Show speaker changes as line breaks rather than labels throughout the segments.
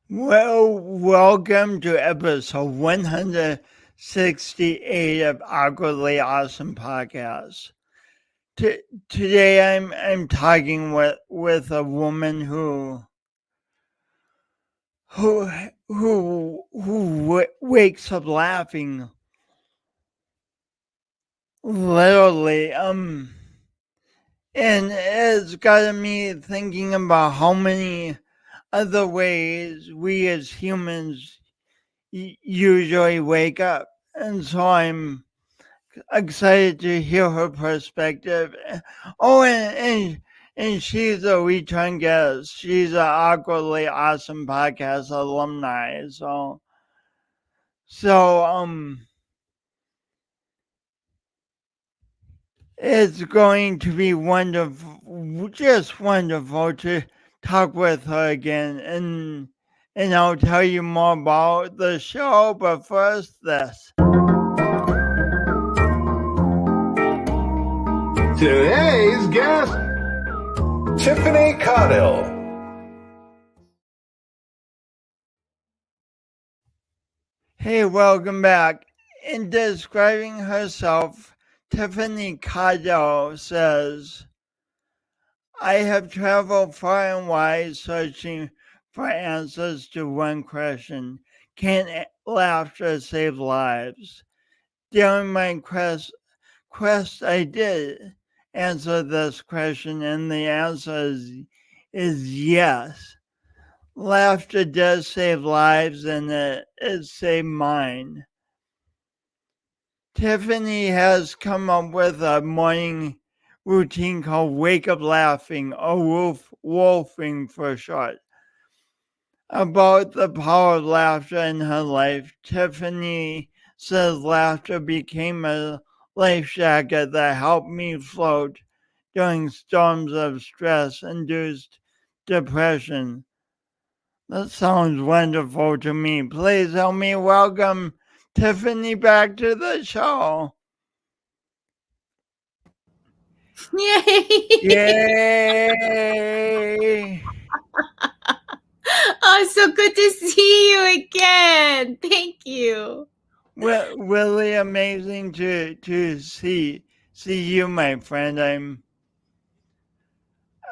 Well, welcome to episode 168 of Awkwardly Awesome Podcast. Today I'm talking with a woman who wakes up laughing literally and it's gotten me thinking about how many other ways we as humans usually wake up. And so I'm excited to hear her perspective. Oh, and she's a return guest. She's an awkwardly awesome podcast alumni. So it's going to be wonderful, just wonderful to talk with her again. And I'll tell you more about the show, but first this.
Today's guest, Tiffany Caudill.
Hey, welcome back. In describing herself, Tiffany Caudill says, I have traveled far and wide searching for answers to one question. Can laughter save lives? During my quest, I did answer this question, and the answer is yes. Laughter does save lives, and it saved mine. Tiffany has come up with a morning routine called Wake Up Laughing, or wolfing for short. About the power of laughter in her life, Tiffany says laughter became a life jacket that helped me float during storms of stress-induced depression. That sounds wonderful to me. Please help me welcome Tiffany back to the show.
Yay!
Yay!
Oh, so good to see you again. Thank you.
Well, really amazing to see you, my friend.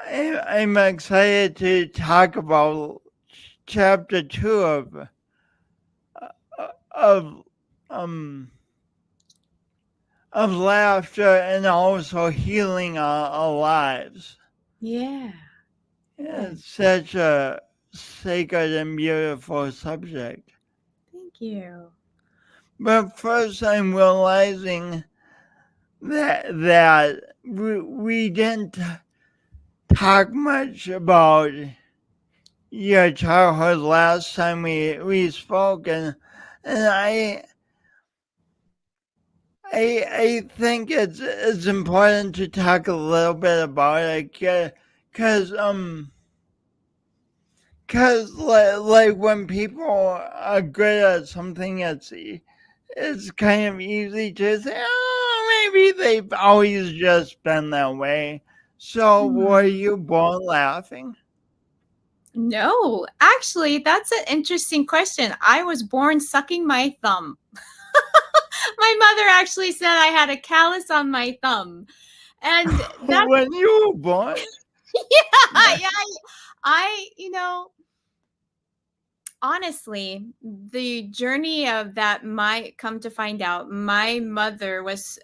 I'm excited to talk about chapter 2 of um of laughter and also healing our lives.
Yeah.
It's such a sacred and beautiful subject.
Thank you.
But first, I'm realizing that we didn't talk much about your childhood last time we spoke, and I think it's important to talk a little bit about it, cause like when people are good at something, it's kind of easy to say, oh, maybe they've always just been that way. So were you born laughing?
No, actually, that's an interesting question. I was born sucking my thumb. My mother actually said I had a callus on my thumb. And that's
When you were born?
yeah, honestly, the journey of that might come to find out, my mother was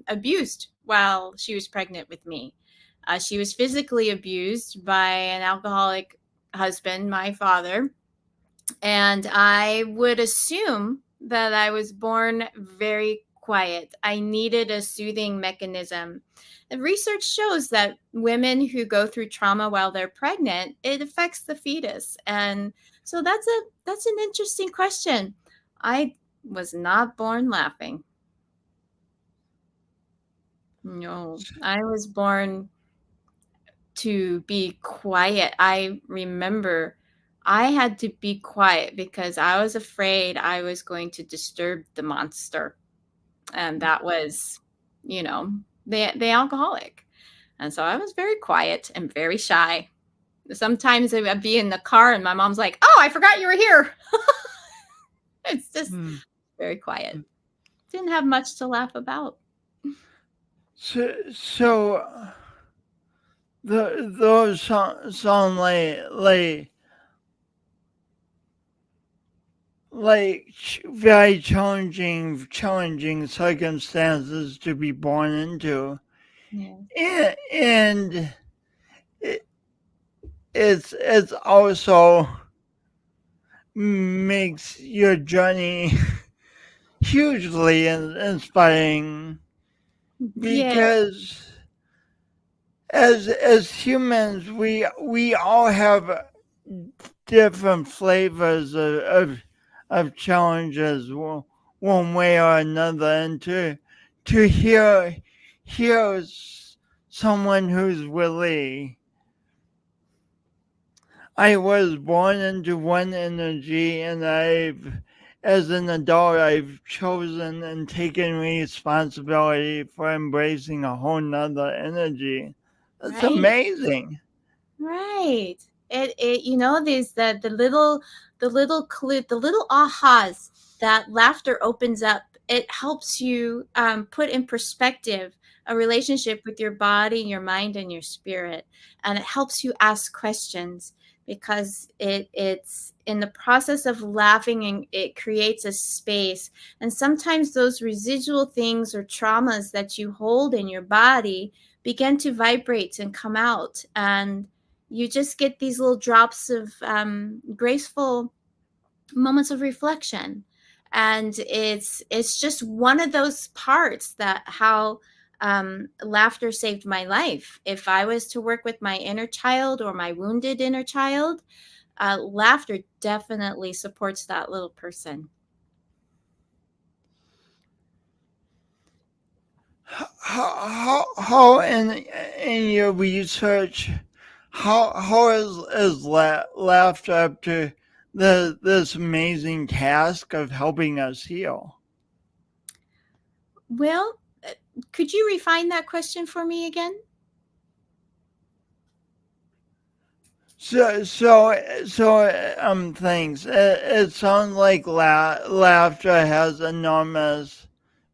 abused while she was pregnant with me. She was physically abused by an alcoholic husband, my father. And I would assume that I was born very quiet. I needed a soothing mechanism. The research shows that women who go through trauma while they're pregnant, it affects the fetus. And so that's an interesting question. I was not born laughing. No, I was born to be quiet. I remember I had to be quiet because I was afraid I was going to disturb the monster. And that was, the alcoholic. And so I was very quiet and very shy. Sometimes I'd be in the car and my mom's like, "Oh, I forgot you were here." It's just
Hmm.
very quiet. Didn't have much to laugh about.
So those sound very challenging circumstances to be born into,
Yeah.
and it, it's also makes your journey hugely inspiring
Yeah.
because as humans we all have different flavors of challenges one way or another, and to hear someone who's really I was born into one energy, and as an adult, I've chosen and taken responsibility for embracing a whole nother energy. That's
Right.
amazing.
Right. It there's the little ahas that laughter opens up. It helps you put in perspective a relationship with your body, your mind, and your spirit, and it helps you ask questions because it's in the process of laughing and it creates a space. And sometimes those residual things or traumas that you hold in your body begin to vibrate and come out, and you just get these little drops of graceful moments of reflection. And it's just one of those parts that how laughter saved my life. If I was to work with my inner child or my wounded inner child, laughter definitely supports that little person.
How in your research, how is laughter up to this amazing task of helping us heal?
Well, could you refine that question for me again?
Thanks. It sounds like laughter has enormous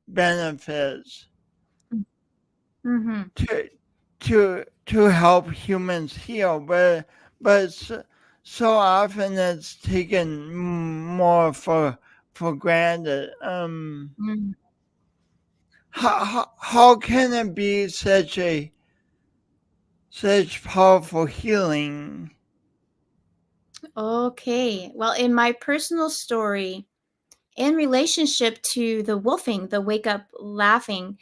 benefits
Mm-hmm.
to to help humans heal, but so often it's taken more for granted.
Mm.
How can it be such powerful healing?
Okay. Well, in my personal story, in relationship to the wolfing, the wake up laughing,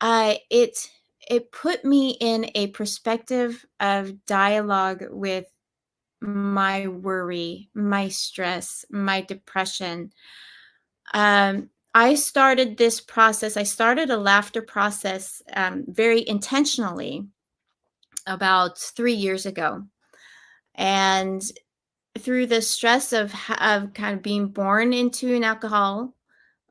it put me in a perspective of dialogue with my worry, my stress, my depression. I started this process. I started a laughter process very intentionally about 3 years ago, and through the stress of kind of being born into an alcohol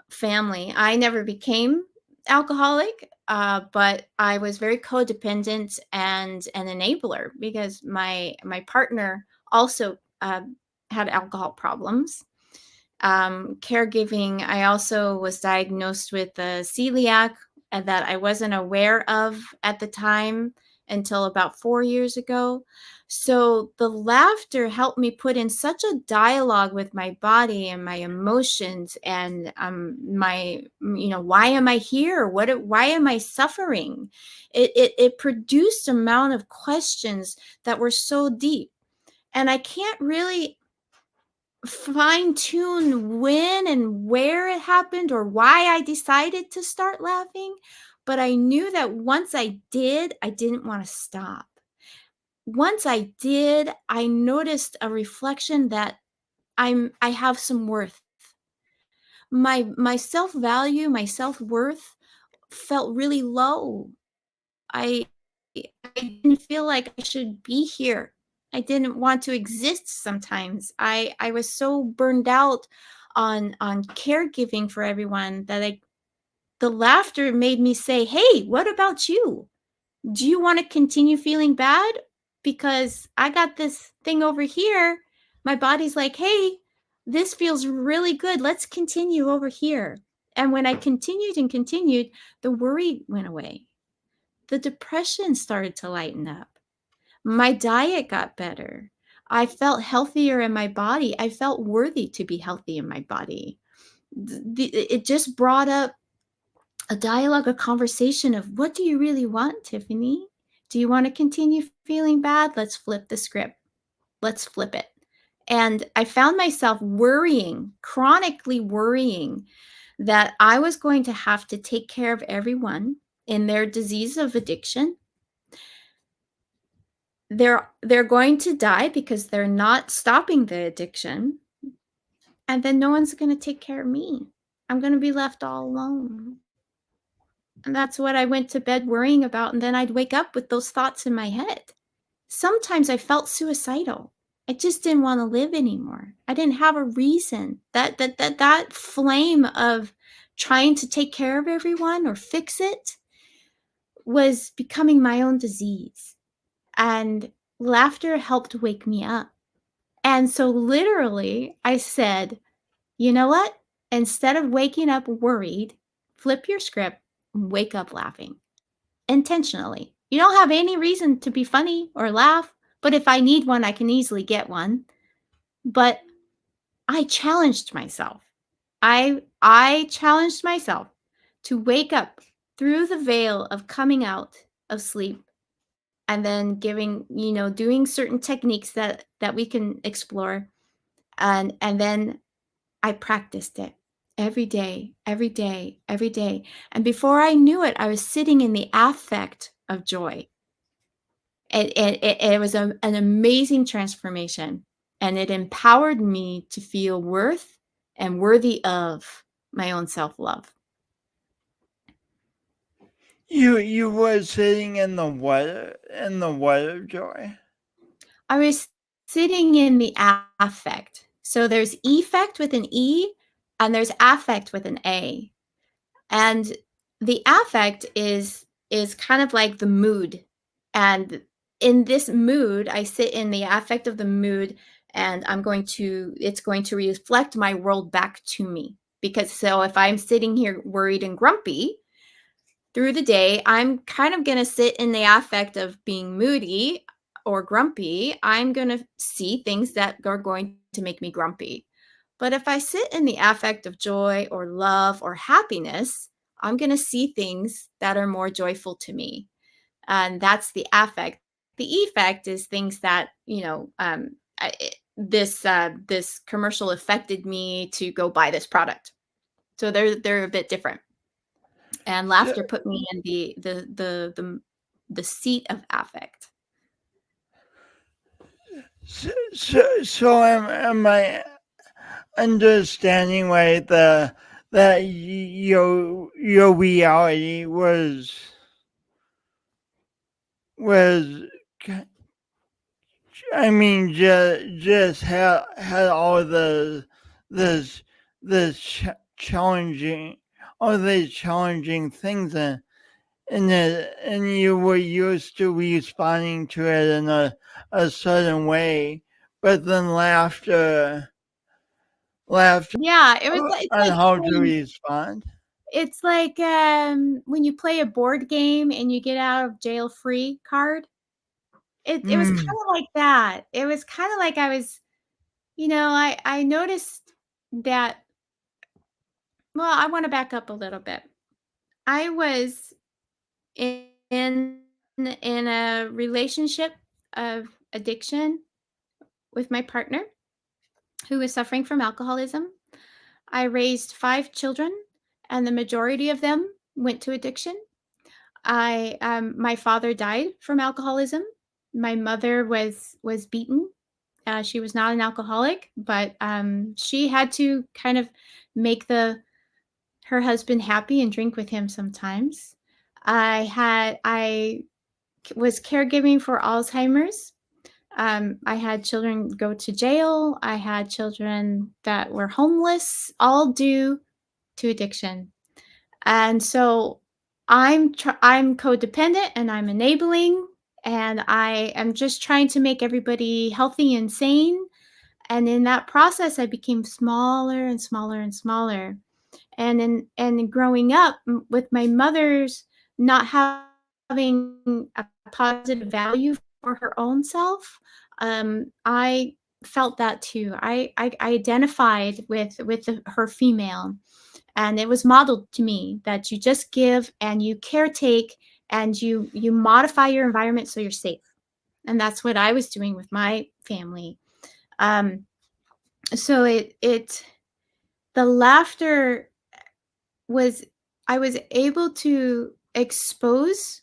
family. I never became alcoholic, but I was very codependent and an enabler because my partner also had alcohol problems. Caregiving, I also was diagnosed with celiac that I wasn't aware of at the time until about 4 years ago. So the laughter helped me put in such a dialogue with my body and my emotions and my why am I here? Why am I suffering? It produced amount of questions that were so deep, and I can't really fine tune when and where it happened or why I decided to start laughing. But I knew that once I did, I didn't want to stop. Once I did, I noticed a reflection that I have some worth. My self-value, my self-worth felt really low. I I didn't feel like I should be here. I didn't want to exist sometimes. I was so burned out on caregiving for everyone that the laughter made me say, "Hey, what about you? Do you want to continue feeling bad? because I got this thing over here. My body's like, hey, this feels really good. Let's continue over here. And when I continued and continued, the worry went away. The depression started to lighten up. My diet got better. I felt healthier in my body. I felt worthy to be healthy in my body. It just brought up a dialogue, a conversation of, what do you really want, Tiffany? Do you want to continue feeling bad? Let's flip the script. Let's flip it. And I found myself worrying, chronically worrying, that I was going to have to take care of everyone in their disease of addiction. They're going to die because they're not stopping the addiction. And then no one's going to take care of me. I'm going to be left all alone. And that's what I went to bed worrying about. And then I'd wake up with those thoughts in my head. Sometimes I felt suicidal. I just didn't want to live anymore. I didn't have a reason. That flame of trying to take care of everyone or fix it was becoming my own disease. And laughter helped wake me up. And so literally I said, you know what? Instead of waking up worried, flip your script and wake up laughing intentionally. You don't have any reason to be funny or laugh, but if I need one, I can easily get one. But I challenged myself. I challenged myself to wake up through the veil of coming out of sleep and then doing certain techniques that we can explore. And then I practiced it every day, every day, every day. And before I knew it, I was sitting in the affect of joy. It was an amazing transformation. And it empowered me to feel worth and worthy of my own self-love.
You were sitting in the what of joy?
I was sitting in the affect. So there's effect with an E and there's affect with an A. And the affect is kind of like the mood. And in this mood, I sit in the affect of the mood, and it's going to reflect my world back to me. Because so if I'm sitting here worried and grumpy through the day, I'm kind of going to sit in the affect of being moody or grumpy. I'm going to see things that are going to make me grumpy. But if I sit in the affect of joy or love or happiness, I'm going to see things that are more joyful to me. And that's the affect. The effect is things that, this commercial affected me to go buy this product. So they're a bit different. And laughter put me in the seat of affect.
So am I understanding right that your reality was I mean just had all this challenging all these challenging things and you were used to responding to it in a certain way, but then laughter
Yeah, it's
on
like
how to respond.
it's like when you play a board game and you get out of jail free card. It was kind
Mm.
of like that. It was kind of like I was, I noticed that. Well, I want to back up a little bit. I was in a relationship of addiction with my partner who was suffering from alcoholism. I raised 5 children, and the majority of them went to addiction. My father died from alcoholism. My mother was beaten. She was not an alcoholic, but she had to kind of make her husband happy and drink with him sometimes. I was caregiving for Alzheimer's. I had children go to jail. I had children that were homeless, all due to addiction. And so I'm codependent and I'm enabling, and I am just trying to make everybody healthy and sane. And in that process, I became smaller and smaller and smaller. And growing up with my mother's not having a positive value for her own self, I felt that too. I identified with her female, and it was modeled to me that you just give and you caretake and you modify your environment so you're safe. And that's what I was doing with my family. Um, so it the laughter was I was able to expose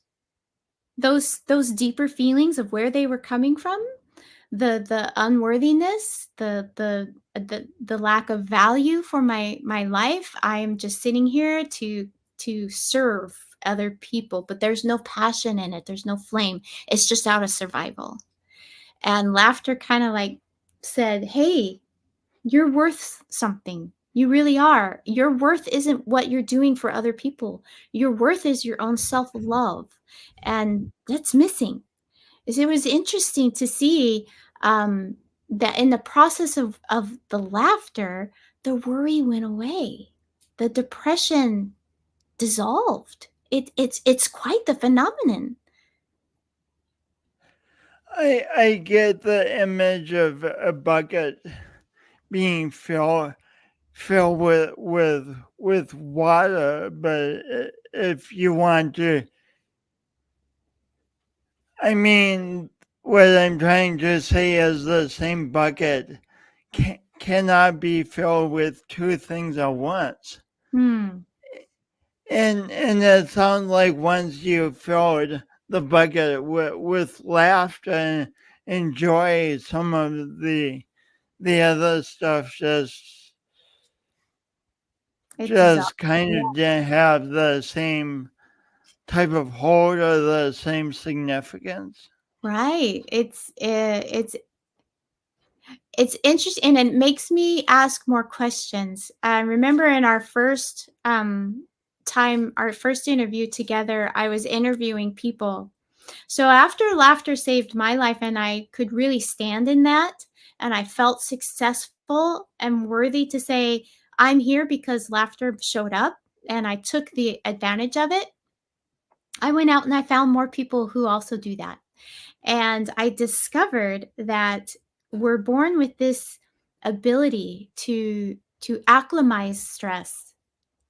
those deeper feelings of where they were coming from, the unworthiness, the lack of value for my life. I'm just sitting here to serve other people, but there's no passion in it. There's no flame. It's just out of survival. And laughter kind of like said, "Hey, you're worth something. You really are. Your worth isn't what you're doing for other people. Your worth is your own self-love." And that's missing. It was interesting to see um, that in the process of the laughter, the worry went away. The depression dissolved. It's quite the phenomenon.
I get the image of a bucket being filled with water, but if you want to, I mean, what I'm trying to say is the same bucket cannot be filled with two things at once.
Hmm.
And it sounds like once you filled the bucket with laughter and joy, some of the other stuff
It dissolved.
just kind of didn't have the same type of hold or the same significance.
Right. It's interesting, and it makes me ask more questions. I remember in our first time, our first interview together, I was interviewing people. So after laughter saved my life, and I could really stand in that, and I felt successful and worthy to say, I'm here because laughter showed up, and I took the advantage of it. I went out and I found more people who also do that. And I discovered that we're born with this ability to acclimatize stress.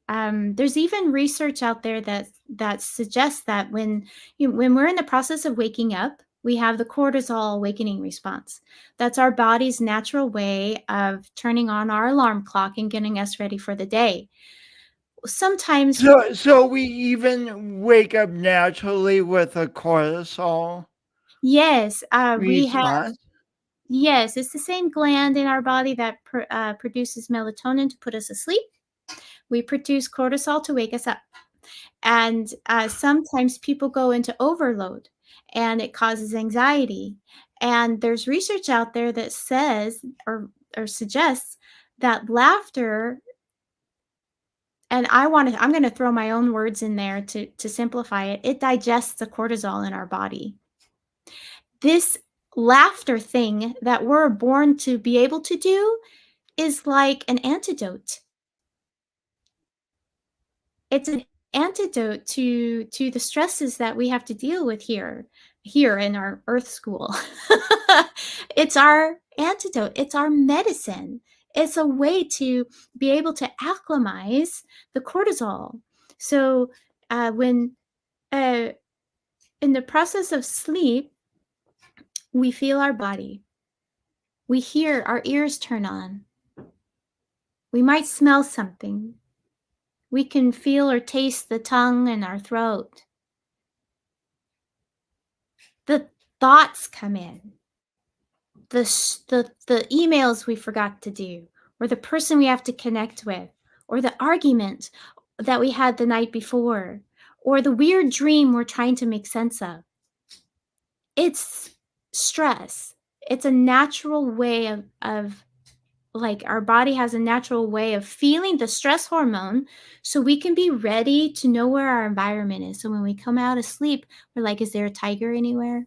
There's even research out there that suggests that when we're in the process of waking up, we have the cortisol awakening response. That's our body's natural way of turning on our alarm clock and getting us ready for the day. Sometimes,
So we even wake up naturally with a cortisol
yes, we have.
response.
Yes, it's the same gland in our body that produces melatonin to put us asleep. We produce cortisol to wake us up. And sometimes people go into overload and it causes anxiety. And there's research out there that says or suggests that laughter, and I'm going to throw my own words in there to simplify it. It digests the cortisol in our body. This laughter thing that we're born to be able to do is like an antidote. It's an antidote to the stresses that we have to deal with here in our earth school. It's our antidote, it's our medicine. It's a way to be able to acclimatize the cortisol. So when uh, in the process of sleep, we feel our body. We hear, our ears turn on. We might smell something. We can feel or taste the tongue in our throat. The thoughts come in. The emails we forgot to do, or the person we have to connect with, or the argument that we had the night before, or the weird dream we're trying to make sense of. It's stress. It's a natural way of like our body has a natural way of feeling the stress hormone so we can be ready to know where our environment is. So when we come out of sleep, we're like, is there a tiger anywhere?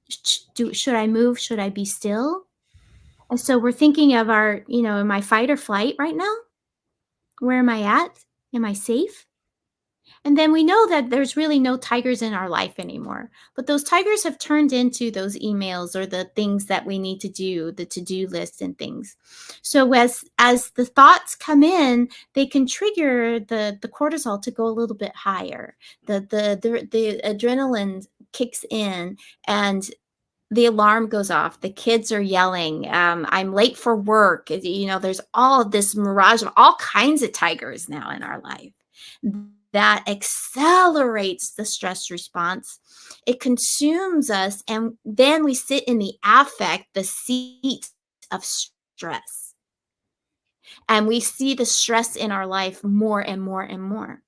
Should I move? Should I be still? And so we're thinking of our, am I fight or flight right now? Where am I at? Am I safe? And then we know that there's really no tigers in our life anymore. But those tigers have turned into those emails or the things that we need to do, the to-do list and things. So as the thoughts come in, they can trigger the cortisol to go a little bit higher. The adrenaline kicks in and the alarm goes off. The kids are yelling. I'm late for work. There's all of this mirage of all kinds of tigers now in our life that accelerates the stress response. It consumes us, and then we sit in the affect, the seat of stress. And we see the stress in our life more and more and more.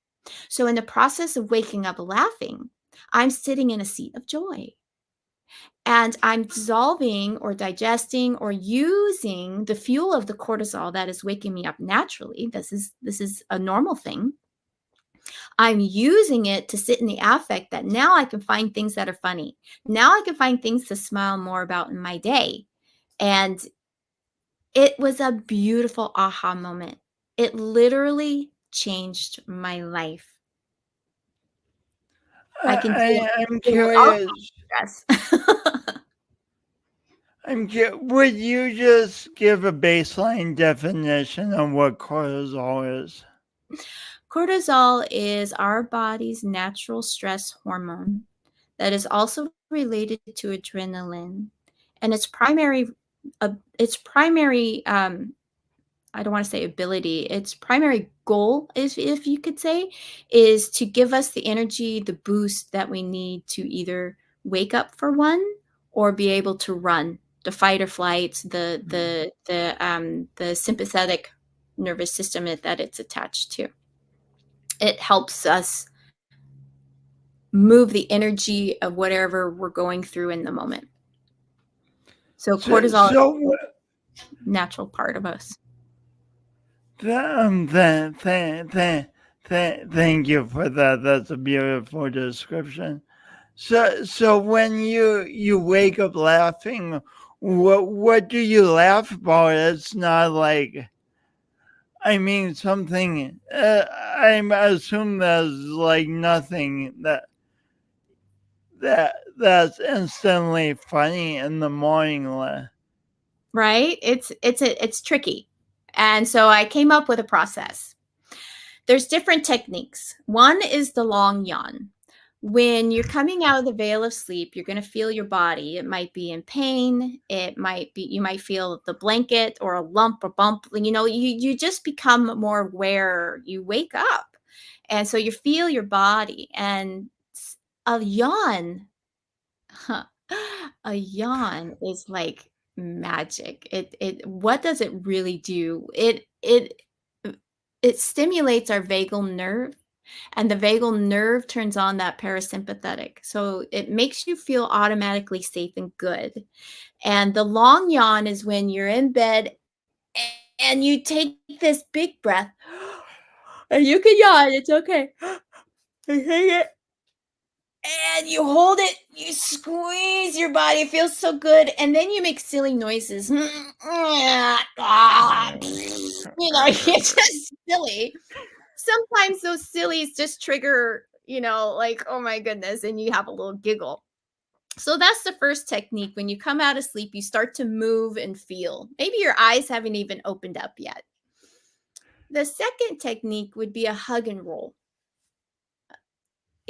So in the process of waking up laughing, I'm sitting in a seat of joy. And I'm dissolving or digesting or using the fuel of the cortisol that is waking me up naturally. This is a normal thing. I'm using it to sit in the affect that now I can find things that are funny. Now I can find things to smile more about in my day. And it was a beautiful aha moment. It literally changed my life. I can deal
I'm
with all
curious.
stress.
Would you just give a baseline definition of what cortisol is?
Cortisol is our body's natural stress hormone that is also related to adrenaline, and its primary I don't want to say ability, its primary goal is, if you could say, is to give us the energy, the boost that we need to either wake up for one or be able to run, the fight or flight, the sympathetic nervous system that it's attached to. It helps us move the energy of whatever we're going through in the moment. So cortisol is a natural part of us.
Thank you for that. That's a beautiful description. So when you wake up laughing, what do you laugh about? It's not like, I mean, something. I assume there's like nothing that's instantly funny in the morning.
Right? It's tricky. And so I came up with a process. There's different techniques. One is the long yawn. When you're coming out of the veil of sleep, you're going to feel your body. It might be in pain. You might feel the blanket or a lump or bump. You just become more aware. You wake up. And so you feel your body, and a yawn, a yawn is like magic. What does it really do? It stimulates our vagal nerve, and the vagal nerve turns on that parasympathetic. So it makes you feel automatically safe and good. And the long yawn is when you're in bed and you take this big breath. And you can yawn, it's okay. You take it and you hold it, you squeeze your body, it feels so good, and then you make silly noises. It's just silly. Sometimes those sillies just trigger, like, oh my goodness, and you have a little giggle. So that's the first technique. When you come out of sleep, you start to move and feel. Maybe your eyes haven't even opened up yet. The second technique would be a hug and roll.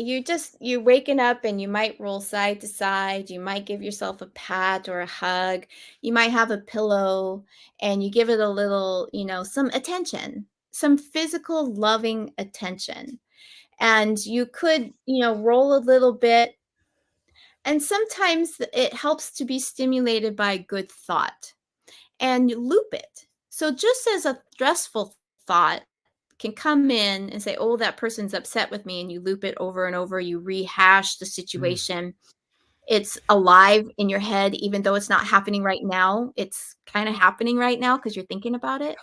You're waking up and you might roll side to side. You might give yourself a pat or a hug. You might have a pillow and you give it a little, some attention, some physical loving attention. And you could, roll a little bit. And sometimes it helps to be stimulated by a good thought, and you loop it. So just as a stressful thought can come in and say, oh, that person's upset with me, and you loop it over and over, you rehash the situation. It's alive in your head, even though it's not happening right now. It's kind of happening right now because you're thinking about it.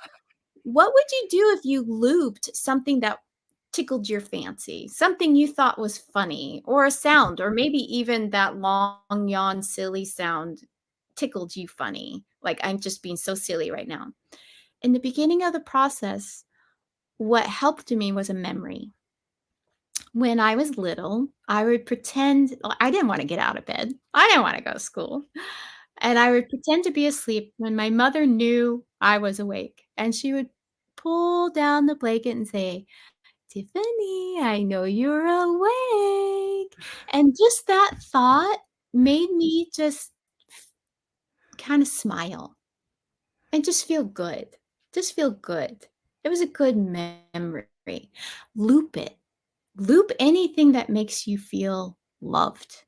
What would you do if you looped something that tickled your fancy, something you thought was funny, or a sound, or maybe even that long yawn, silly sound tickled you funny. Like, I'm just being so silly right now. In the beginning of the process, what helped me was a memory. When I was little, I would pretend I didn't want to get out of bed. I didn't want to go to school. And I would pretend to be asleep when my mother knew I was awake. And she would pull down the blanket and say, Tiffany, I know you're awake. And just that thought made me just kind of smile and just feel good. Just feel good. It was a good memory. Loop it. Loop anything that makes you feel loved.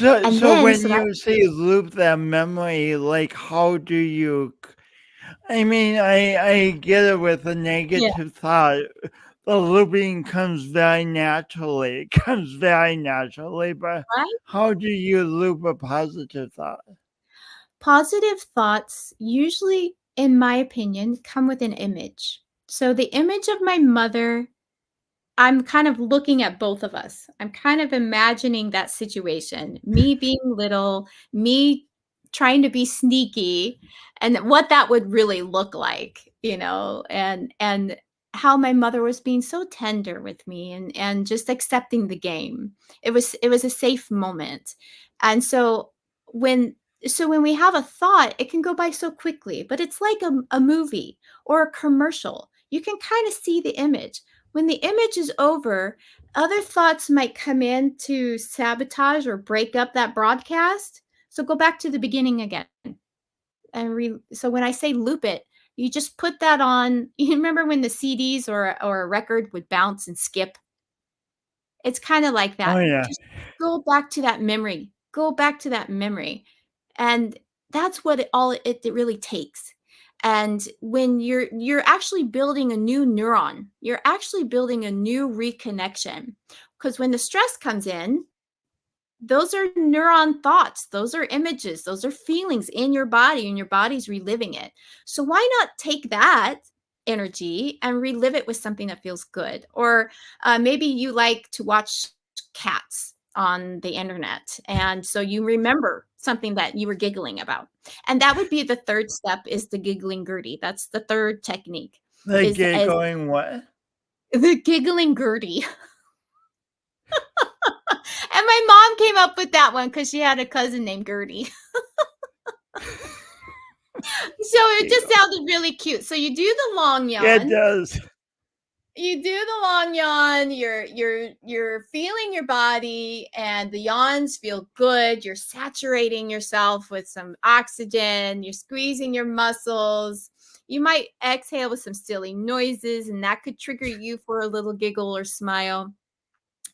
And
So
then,
when
so that,
you say loop that memory, like how do you? I mean, I get it with a
yeah,
negative thought. The looping comes very naturally. It comes very naturally, but
right?
how do you loop a positive thought?
Positive thoughts usually, in my opinion, come with an image. So the image of my mother, I'm kind of looking at both of us. I'm kind of imagining that situation, me being little, me trying to be sneaky, and what that would really look like, and how my mother was being so tender with me and just accepting the game. It was a safe moment. And when when we have a thought, it can go by so quickly, but it's like a movie or a commercial. You can kind of see the image. When the image is over, other thoughts might come in to sabotage or break up that broadcast. So go back to the beginning again. So when I say loop it, you just put that on. You remember when the CDs or a record would bounce and skip? It's kind of like
Oh
that.
yeah.
Just go back to that memory. Go back to that memory. And that's what it really takes. And when you're actually building a new neuron, you're actually building a new reconnection. Because when the stress comes in, those are neuron thoughts, those are images, those are feelings in your body, and your body's reliving it. So why not take that energy and relive it with something that feels good? Or maybe you like to watch cats on the internet, and so you remember something that you were giggling about. And that would be the third step, is the giggling Gertie. That's the third technique,
They get
is
going what?
the giggling Gertie. And my mom came up with that one because she had a cousin named Gertie. So it just sounded really cute. So you do the long
It
yawn.
does.
You do the long yawn. You're feeling your body, and the yawns feel good. You're saturating yourself with some oxygen. You're squeezing your muscles. You might exhale with some silly noises, and that could trigger you for a little giggle or smile.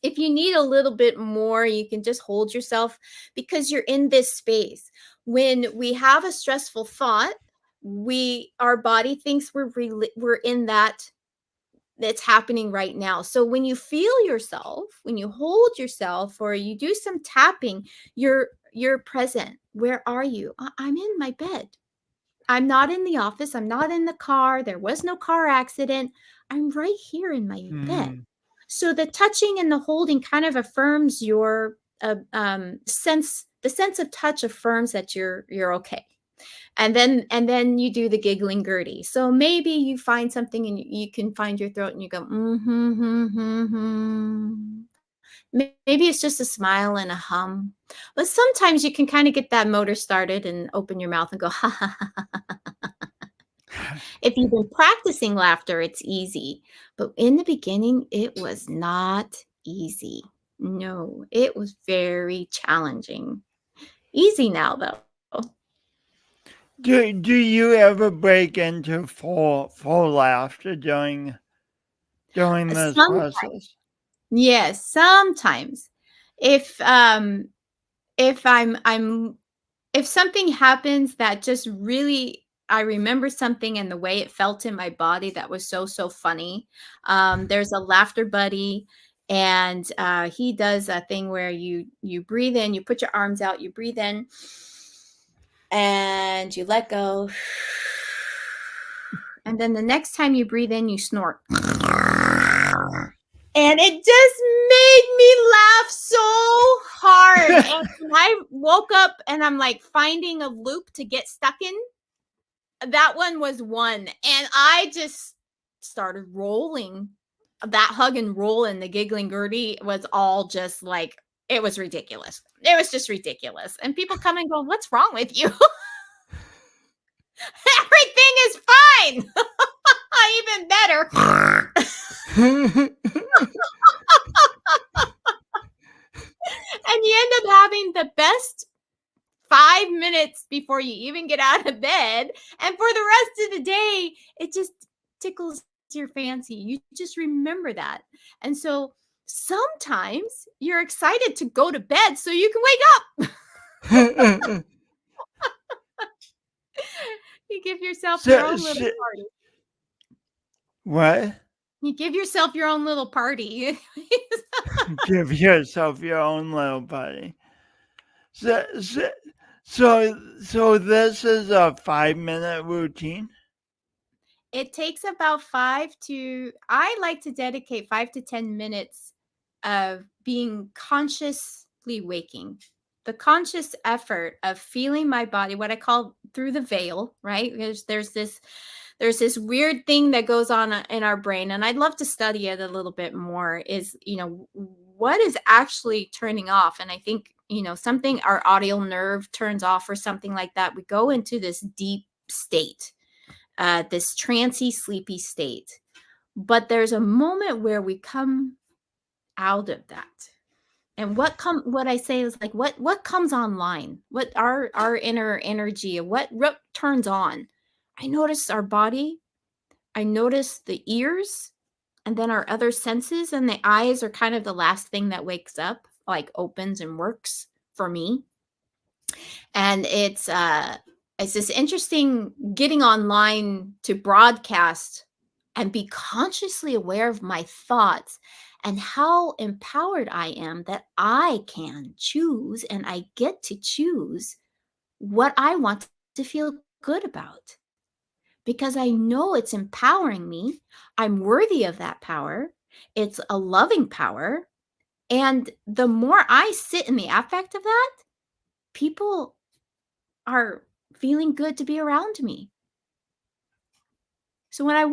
If you need a little bit more, you can just hold yourself, because you're in this space. When we have a stressful thought, our body thinks we're in that's happening right now. So when you feel yourself, when you hold yourself, or you do some tapping, you're present. Where are you? I'm in my bed. I'm not in the office. I'm not in the car. There was no car accident. I'm right here in my bed.
Hmm.
So the touching and the holding kind of affirms your sense. The sense of touch affirms that you're okay. And then you do the giggling Gertie. So maybe you find something and you can find your throat and you go, mm-hmm. Maybe it's just a smile and a hum. But sometimes you can kind of get that motor started and open your mouth and go, ha ha ha. If you've been practicing laughter, it's easy. But in the beginning, it was not easy. No, it was very challenging. Easy now, though.
Do you ever break into full laughter during this
Sometimes,
process?
yes, sometimes. If if I'm if something happens that just really, I remember something and the way it felt in my body that was so funny. There's a laughter buddy, and he does a thing where you breathe in, you put your arms out, you breathe in, and you let go, and then the next time you breathe in, you snort. And it just made me laugh so hard. And I woke up and I'm like finding a loop to get stuck in. That one was one. And I just started rolling. That hug and roll and the giggling Gertie was all just like, it was ridiculous. It was just ridiculous. And people come and go, what's wrong with you? Everything is fine. Even better. And you end up having the best 5 minutes before you even get out of bed. And for the rest of the day, it just tickles your fancy. You just remember that. And so sometimes you're excited to go to bed so you can wake up. You give yourself your own little party.
What?
You give yourself your own little party.
Give yourself your own little party. So this is a 5-minute routine?
It takes about I like to dedicate 5 to 10 minutes of being consciously waking. The conscious effort of feeling my body, what I call through the veil, right? There's this weird thing that goes on in our brain, and I'd love to study it a little bit more, is, what is actually turning off. And I think, something, our audio nerve turns off or something like that. We go into this deep state, this trancy, sleepy state. But there's a moment where we come out of that. And what I say is like, what comes online? What our inner energy, what turns on? I notice our body, I notice the ears, and then our other senses, and the eyes are kind of the last thing that wakes up, like opens and works for me. And it's this interesting getting online to broadcast and be consciously aware of my thoughts and how empowered I am that I can choose, and I get to choose what I want to feel good about, because I know it's empowering me. I'm worthy of that power. It's a loving power. And the more I sit in the affect of that, people are feeling good to be around me. So when I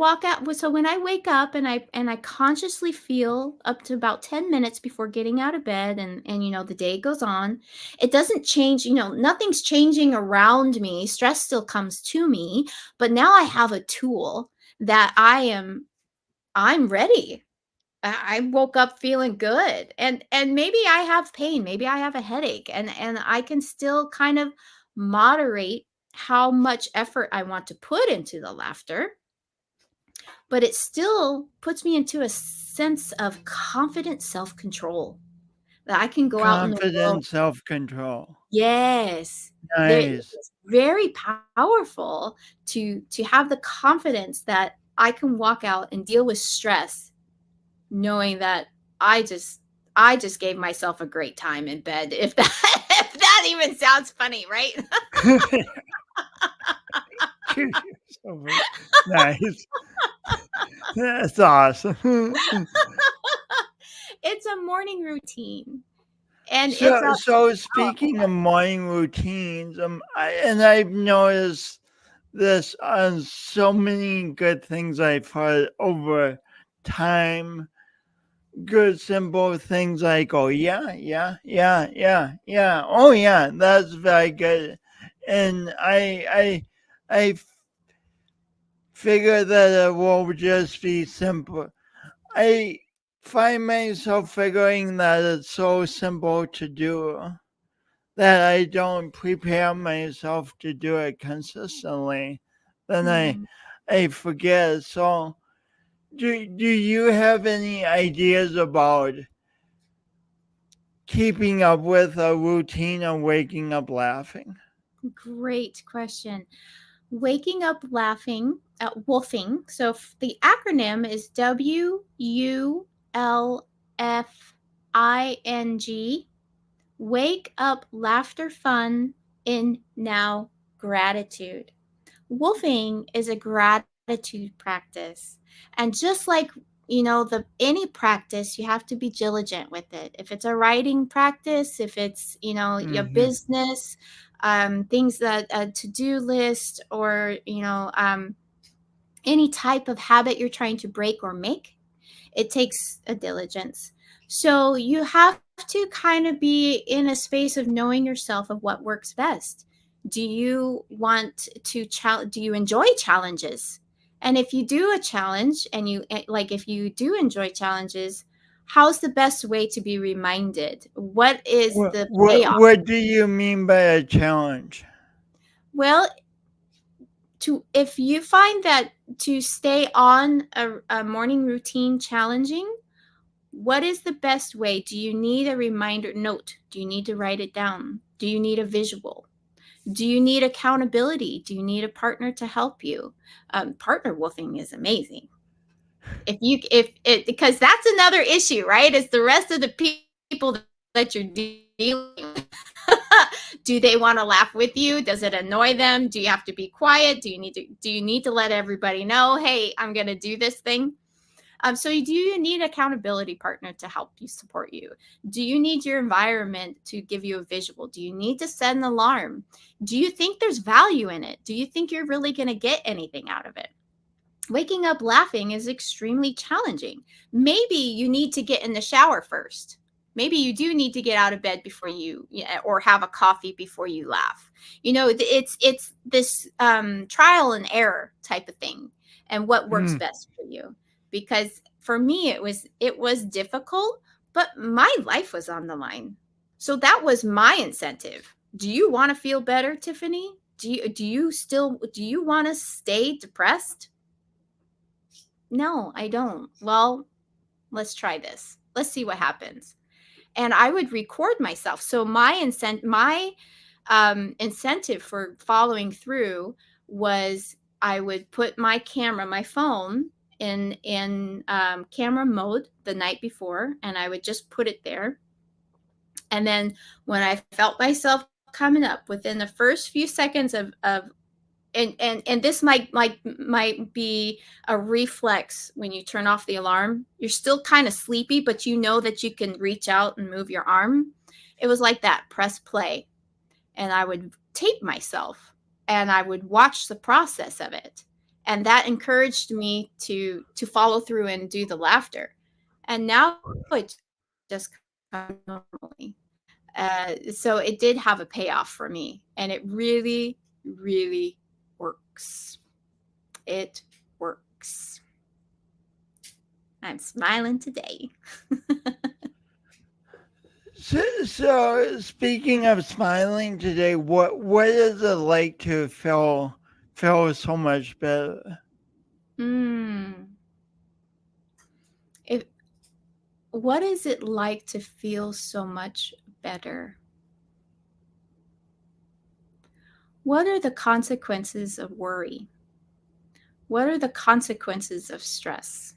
wake up and I consciously feel up to about 10 minutes before getting out of bed, and the day goes on, it doesn't change, nothing's changing around me. Stress still comes to me, but now I have a tool that I'm ready. I woke up feeling good, and maybe I have pain, maybe I have a headache, and I can still kind of moderate how much effort I want to put into the laughter, but it still puts me into a sense of confident self-control that I can go out in the world.
Confident self-control.
Yes.
Nice.
It's very powerful to have the confidence that I can walk out and deal with stress, knowing that I just gave myself a great time in bed. If that even sounds funny, right?
Nice. That's awesome.
It's a morning routine. And
so speaking of morning routines, I've noticed this on so many good things I've heard over time. Good simple things like, oh yeah, oh yeah, that's very good. And I figure that it will just be simple. I find myself figuring that it's so simple to do that I don't prepare myself to do it consistently. Then I forget. So do you have any ideas about keeping up with a routine of waking up laughing?
Great question. Waking up laughing, wolfing. So the acronym is WULFING. Wake up laughter fun in now gratitude. Wolfing is a gratitude practice. And just like any practice, you have to be diligent with it. If it's a writing practice, if it's, your
Mm-hmm.
business, things that a to-do list, or, any type of habit you're trying to break or make, it takes a diligence. So you have to kind of be in a space of knowing yourself of what works best. Do you want to do you enjoy challenges? And if you do a challenge, and if you do enjoy challenges, how's the best way to be reminded? What is the payoff?
What do you mean by a challenge?
Well, if you find that to stay on a morning routine challenging, what is the best way? Do you need a reminder note? Do you need to write it down? Do you need a visual? Do you need accountability? Do you need a partner to help you? Partner wolfing is amazing. Because that's another issue, right? It's the rest of the people that you're dealing with. Do they want to laugh with you? Does it annoy them? Do you have to be quiet? Do you need to let everybody know, hey, I'm going to do this thing? So do you need an accountability partner to help you, support you? Do you need your environment to give you a visual? Do you need to set an alarm? Do you think there's value in it? Do you think you're really going to get anything out of it? Waking up laughing is extremely challenging. Maybe you need to get in the shower first. Maybe you do need to get out of bed before or have a coffee before you laugh. It's this trial and error type of thing, and what works best for you. Because for me, it was difficult, but my life was on the line. So that was my incentive. Do you want to feel better, Tiffany? Do you want to stay depressed? No, I don't. Well, let's try this. Let's see what happens. And I would record myself. So my incentive for following through was I would put my phone in camera mode the night before, and I would just put it there. And then when I felt myself coming up within the first few seconds of and this might be a reflex when you turn off the alarm. You're still kind of sleepy, but you know that you can reach out and move your arm. It was like that. Press play. And I would tape myself, and I would watch the process of it. And that encouraged me to follow through and do the laughter. And now it just comes normally. So it did have a payoff for me, and it really, really works. It works. I'm smiling today.
So speaking of smiling today, what is it like to feel so much better?
What is it like to feel so much better? What are the consequences of worry? What are the consequences of stress?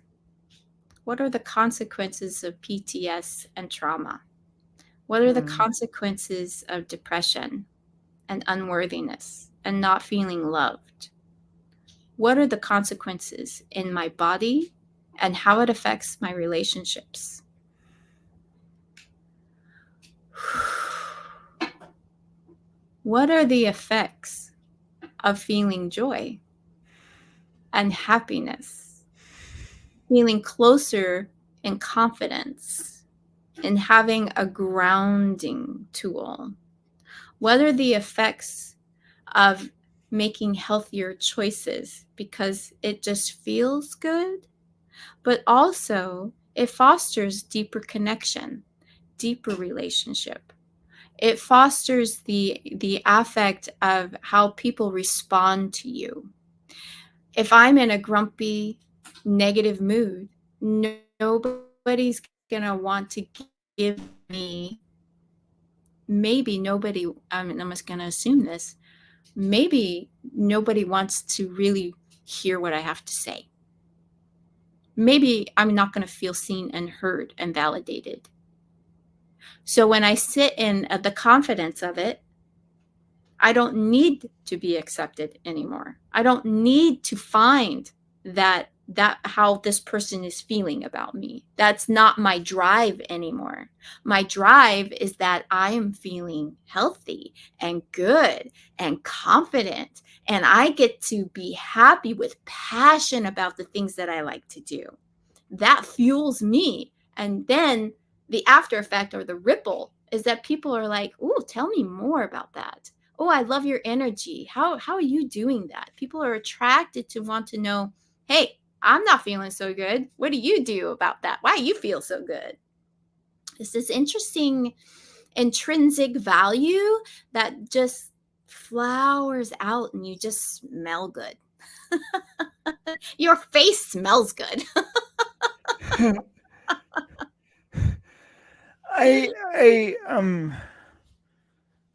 What are the consequences of PTS and trauma? What are the consequences of depression and unworthiness and not feeling loved? What are the consequences in my body and how it affects my relationships? What are the effects of feeling joy and happiness, feeling closer in confidence, and having a grounding tool? What are the effects of making healthier choices because it just feels good, but also it fosters deeper connection, deeper relationship. It fosters the affect of how people respond to you. If I'm in a grumpy, negative mood, nobody's going to want to give me, maybe nobody, I'm just going to assume this, maybe nobody wants to really hear what I have to say. Maybe I'm not going to feel seen and heard and validated. So when I sit in the confidence of it, I don't need to be accepted anymore. I don't need to find that how this person is feeling about me. That's not my drive anymore. My drive is that I am feeling healthy and good and confident, and I get to be happy with passion about the things that I like to do. That fuels me. And then the after effect or the ripple is that people are like, "Oh, tell me more about that. Oh, I love your energy. How are you doing that?" People are attracted to want to know, "Hey, I'm not feeling so good. What do you do about that? Why you feel so good?" It's this interesting intrinsic value that just flowers out and you just smell good. Your face smells good.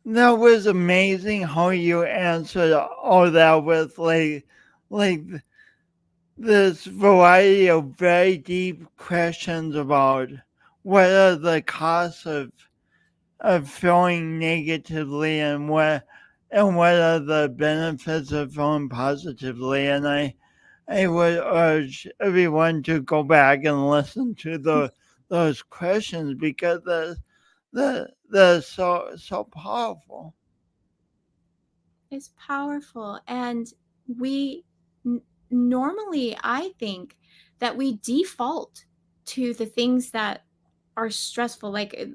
That was amazing how you answered all that with like this variety of very deep questions about what are the costs of feeling negatively and what are the benefits of feeling positively. And I would urge everyone to go back and listen to those questions because they're so powerful.
It's powerful. And we normally, I think that we default to the things that are stressful. Like,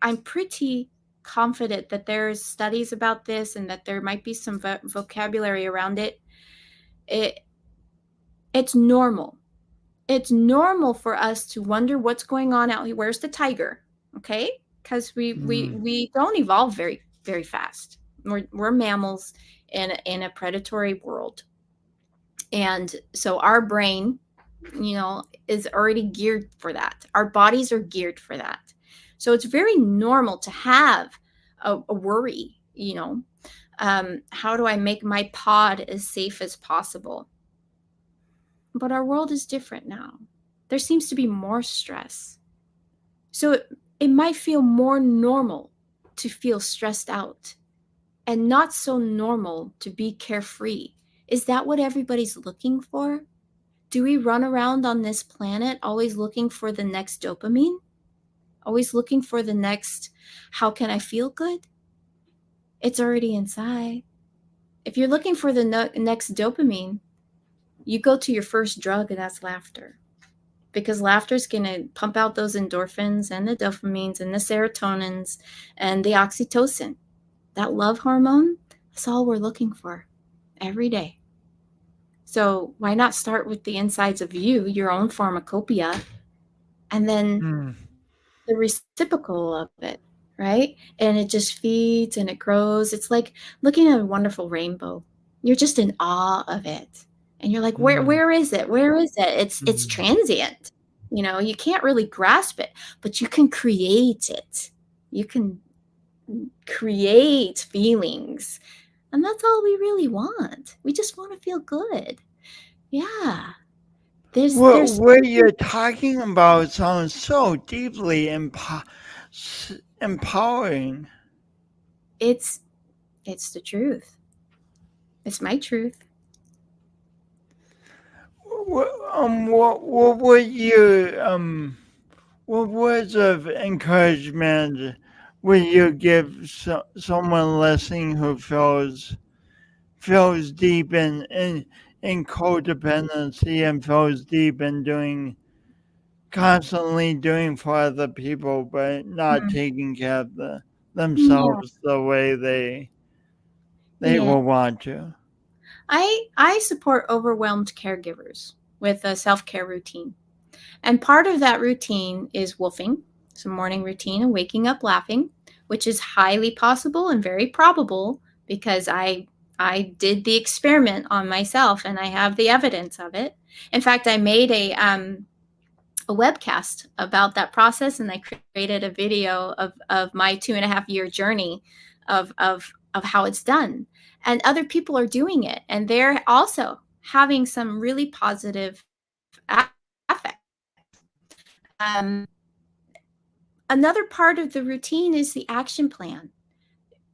I'm pretty confident that there's studies about this and that there might be some vocabulary around it. It's normal. It's normal for us to wonder what's going on out here. Where's the tiger? Okay? Because we don't evolve very, very fast. We're mammals in a predatory world. And so our brain, is already geared for that. Our bodies are geared for that. So it's very normal to have a worry, how do I make my pod as safe as possible? But our world is different now. There seems to be more stress. So it might feel more normal to feel stressed out and not so normal to be carefree. Is that what everybody's looking for? Do we run around on this planet always looking for the next dopamine? Always looking for the next, how can I feel good? It's already inside. If you're looking for the next dopamine, you go to your first drug, and that's laughter. Because laughter is going to pump out those endorphins and the dopamines and the serotonins and the oxytocin. That love hormone, that's all we're looking for every day. So why not start with the insides of you, your own pharmacopoeia, and then the reciprocal of it, right? And it just feeds and it grows. It's like looking at a wonderful rainbow. You're just in awe of it. And you're like, where is it? Where is it? It's transient. You can't really grasp it, but you can create it. You can create feelings. And that's all we really want. We just want to feel good. Yeah. There's
What you're talking about sounds so deeply empowering.
It's the truth. It's my truth.
What would you what words of encouragement would you give someone listening who feels deep in codependency and feels deep in constantly doing for other people, but not taking care of themselves the way they will want to?
I support overwhelmed caregivers with a self-care routine. And part of that routine is wolfing, some morning routine and waking up laughing, which is highly possible and very probable because I did the experiment on myself and I have the evidence of it. In fact, I made a webcast about that process, and I created a video of my 2.5-year journey of how it's done. And other people are doing it, and they're also having some really positive effect. Another part of the routine is the action plan.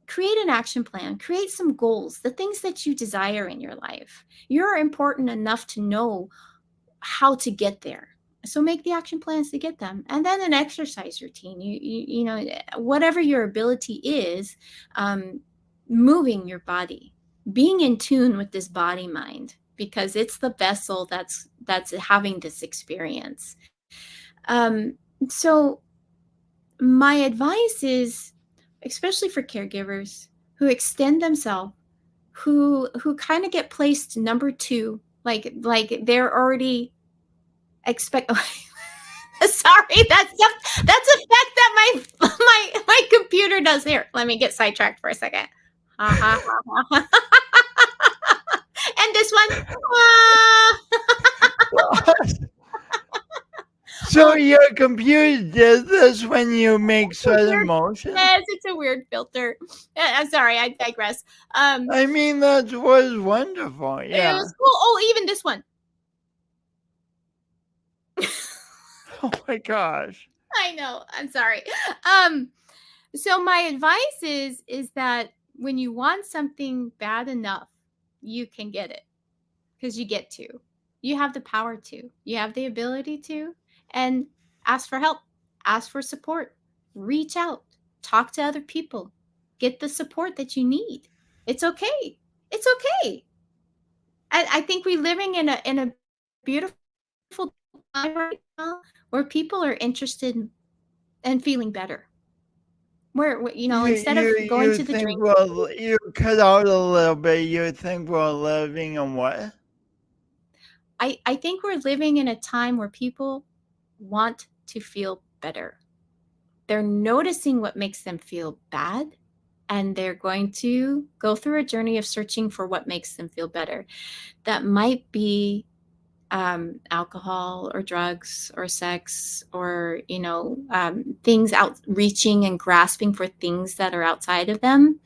Create an action plan, create some goals, the things that you desire in your life. You're important enough to know how to get there. So make the action plans to get them, and then an exercise routine. You know, whatever your ability is, moving your body, being in tune with this body mind, because it's the vessel that's having this experience. So my advice is, especially for caregivers who extend themselves, who kind of get placed number two, like they're already expect. Sorry, that's effect that my computer does. Here, let me get sidetracked for a second. And this one.
So your computer does this when you make certain motions?
Yes, it's a weird filter. I'm sorry, I digress.
I mean, that was wonderful. Yeah.
It was cool. Oh, even this one.
Oh my gosh.
I know. I'm sorry. So my advice is that when you want something bad enough, you can get it, because you get to. You have the power to. You have the ability to, and ask for help, ask for support, reach out, talk to other people, get the support that you need. It's okay. It's okay. I think we're living in a beautiful time right now where people are interested in feeling better. Where, you know, instead of going to the drink.
Well, you cut out a little bit. You think we're living in what?
I think we're living in a time where people want to feel better. They're noticing what makes them feel bad, and they're going to go through a journey of searching for what makes them feel better. That might be alcohol or drugs or sex, or, you know, things out, reaching and grasping for things that are outside of them.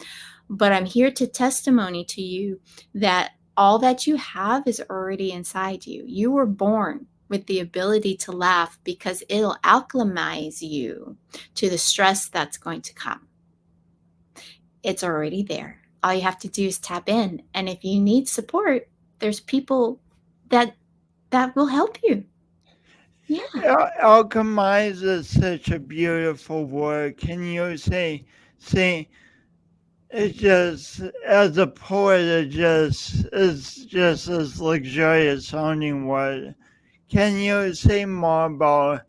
But I'm here to testimony to you that all that you have is already inside you. You were born with the ability to laugh, because it'll alchemize you to the stress that's going to come. It's already there. All you have to do is tap in. And if you need support, there's people that will help you. Yeah.
Alchemize is such a beautiful word. Can you say it just, as a poet, it just is just this luxurious sounding word. Can you say more about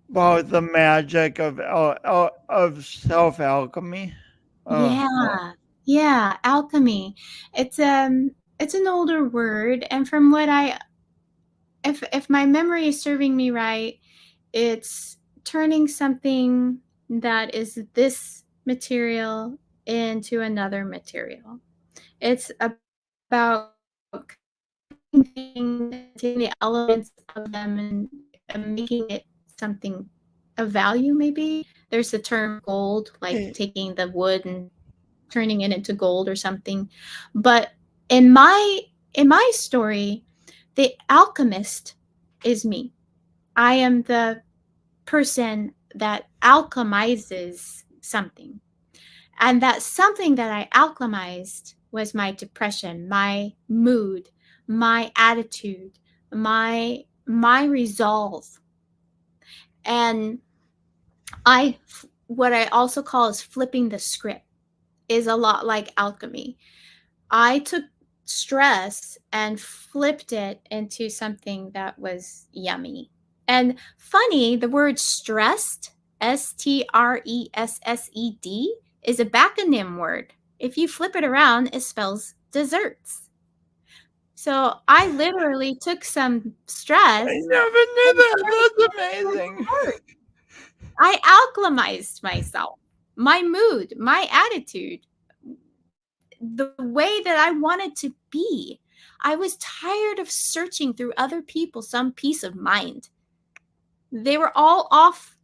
the magic of self alchemy?
Yeah, alchemy. It's an older word, and from what if my memory is serving me right, it's turning something that is this material into another material. It's about taking the elements of them and making it something of value. Maybe there's the term gold, like taking the wood and turning it into gold or something. But in my story, the alchemist is me. I am the person that alchemizes something. And that something that I alchemized was my depression, my mood, my attitude, my resolve. And what I also call is flipping the script, is a lot like alchemy. I took stress and flipped it into something that was yummy. And funny, the word stressed, STRESSED, is a backronym word. If you flip it around, it spells desserts. So I literally took some stress.
I never knew that. That's amazing.
I alchemized myself, my mood, my attitude, the way that I wanted to be. I was tired of searching through other people some peace of mind. They were all off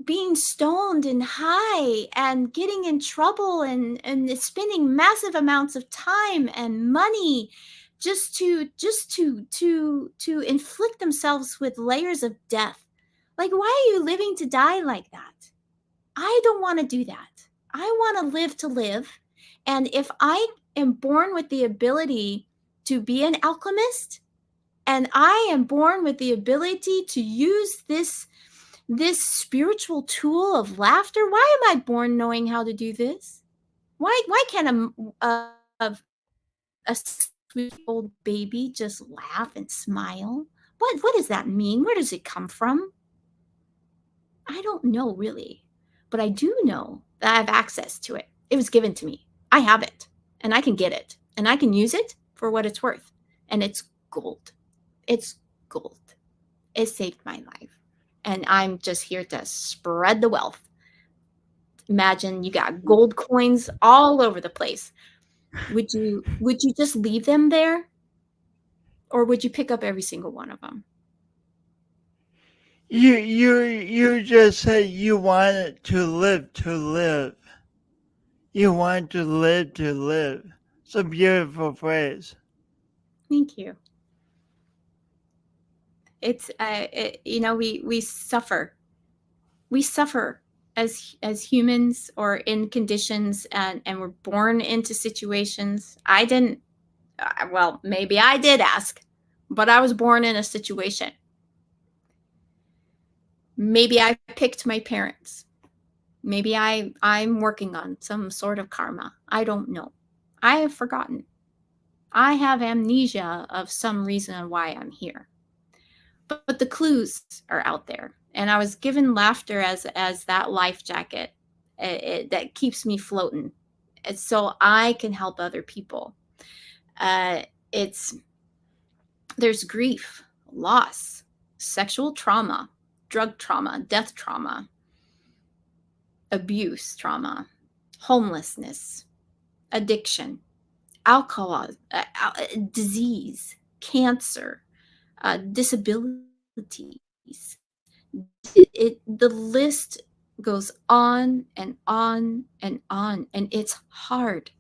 being stoned and high and getting in trouble and spending massive amounts of time and money just to inflict themselves with layers of death. Like, why are you living to die like that? I don't want to do that. I want to live. And if I am born with the ability to be an alchemist, and I am born with the ability to use this spiritual tool of laughter. Why am I born knowing how to do this? Why can't a sweet old baby just laugh and smile? What does that mean? Where does it come from? I don't know really, but I do know that I have access to it. It was given to me. I have it, and I can get it, and I can use it for what it's worth. And it's gold. It's gold. It saved my life. And I'm just here to spread the wealth. Imagine you got gold coins all over the place. Would you just leave them there? Or would you pick up every single one of them?
You just said you wanted to live to live. You want to live to live. It's a beautiful phrase.
Thank you. It's we suffer. We suffer as humans, or in conditions, and we're born into situations. I didn't. Well, maybe I did ask, but I was born in a situation. Maybe I picked my parents. Maybe I'm working on some sort of karma. I don't know. I have forgotten. I have amnesia of some reason why I'm here. But the clues are out there. And I was given laughter as that life jacket that keeps me floating, so I can help other people. There's grief, loss, sexual trauma, drug trauma, death trauma, abuse trauma, homelessness, addiction, alcohol, disease, cancer, disabilities. The list goes on and on and on, and it's hard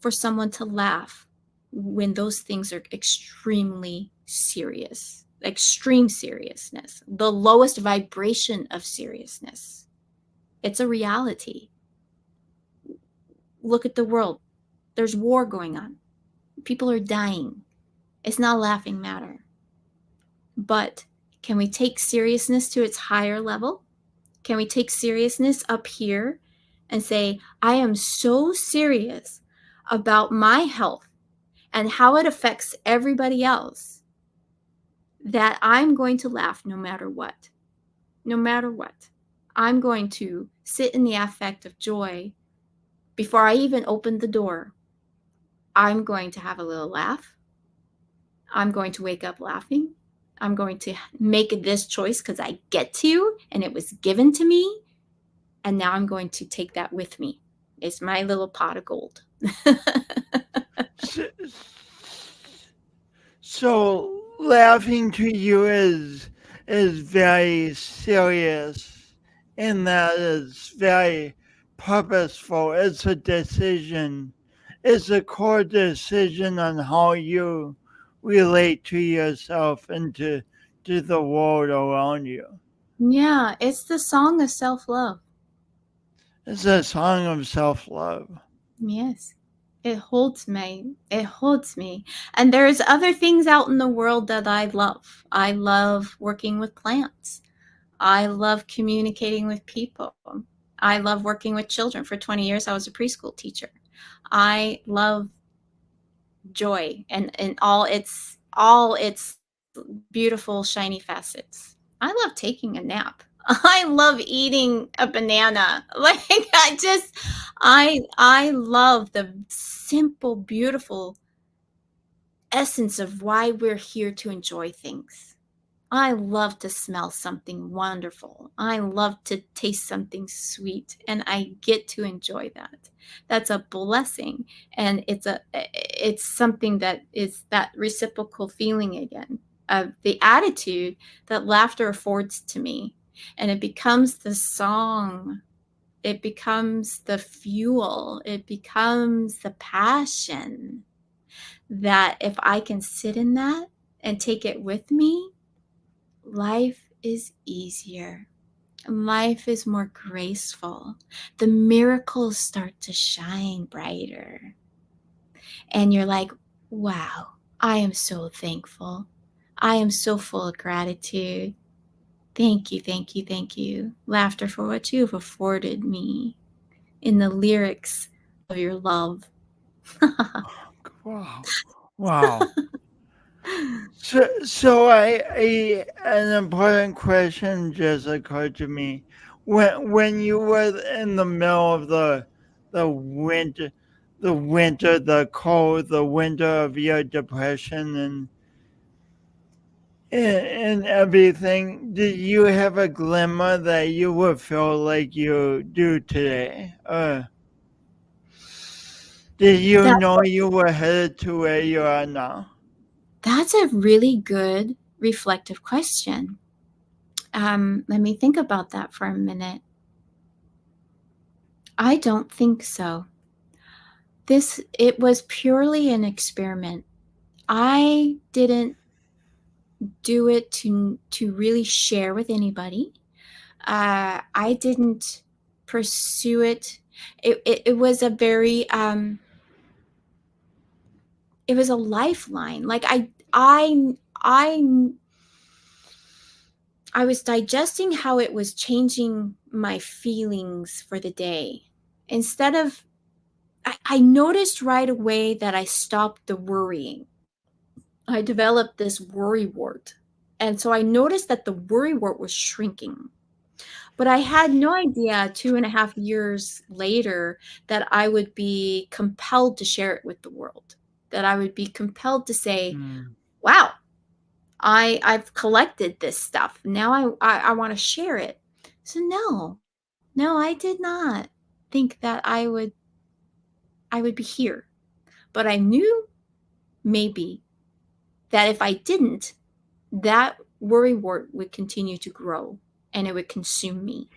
for someone to laugh when those things are extremely serious, extreme seriousness, the lowest vibration of seriousness. It's a reality. Look at the world. There's war going on. People are dying. It's not a laughing matter. But can we take seriousness to its higher level? Can we take seriousness up here and say, I am so serious about my health and how it affects everybody else that I'm going to laugh no matter what. No matter what. I'm going to sit in the affect of joy before I even open the door. I'm going to have a little laugh. I'm going to wake up laughing. I'm going to make this choice because I get to, and it was given to me. And now I'm going to take that with me. It's my little pot of gold.
So laughing to you is very serious, and that is very purposeful. It's a decision. It's a core decision on how you relate to yourself and to the world around you.
Yeah, it's the song of self-love.
It's a song of self-love.
Yes. It holds me. It holds me. And there's other things out in the world that I love. I love working with plants. I love communicating with people. I love working with children. For 20 years, I was a preschool teacher. I love joy and all its beautiful, shiny facets. I love taking a nap. I love eating a banana. Like I love the simple, beautiful essence of why we're here to enjoy things. I love to smell something wonderful. I love to taste something sweet, and I get to enjoy that. That's a blessing, and it's something that is that reciprocal feeling again of the attitude that laughter affords to me. And it becomes the song, it becomes the fuel, it becomes the passion that if I can sit in that and take it with me, life is easier. Life is more graceful. The miracles start to shine brighter. And you're like, wow, I am so thankful. I am so full of gratitude. Thank you, thank you, thank you, laughter, for what you have afforded me in the lyrics of your love.
Wow. Wow. So an important question just occurred to me. When you were in the middle of the winter, the cold, the winter of your depression and everything, did you have a glimmer that you would feel like you do today? Did you
That,
know you were headed to where you are now?
that's a really good reflective question. Let me think about that for a minute. I don't think so. It was purely an experiment. I didn't do it to really share with anybody. I didn't pursue it. It was a very it was a lifeline. Like I was digesting how it was changing my feelings for the day. Instead of, I noticed right away that I stopped the worrying. I developed this worry wart. And so I noticed that the worry wart was shrinking. But I had no idea 2.5 years later that I would be compelled to share it with the world, that I would be compelled to say,
Mm.
wow, I've collected this stuff. Now I want to share it. So no, I did not think that I would be here. But I knew maybe that if I didn't, that worry wart would continue to grow and it would consume me.